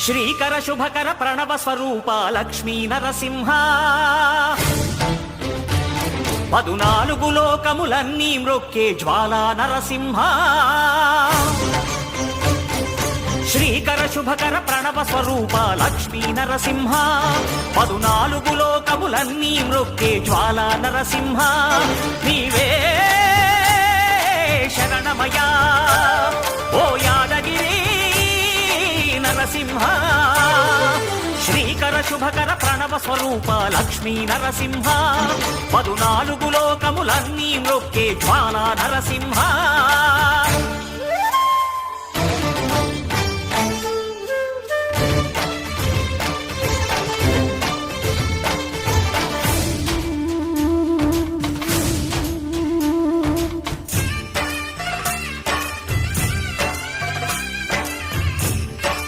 శ్రీకర శుభకర ప్రణవ స్వరూప లక్ష్మీ నరసింహ 14 లోకములన్నీ మ్రొక్కే జ్వాలా నరసింహ శ్రీకర శుభకర ప్రణవ స్వరూప లక్ష్మీ నరసింహ 14 లోకములన్నీ మ్రొక్కే జ్వాలా నరసింహ నీవే శరణమయా ఓ యాదగిరి నరసింహ శ్రీకర శుభకర ప్రణవ స్వరూప లక్ష్మీ నరసింహ 14 లోకములన్నీ మ్రొక్కే జ్వాలా నరసింహ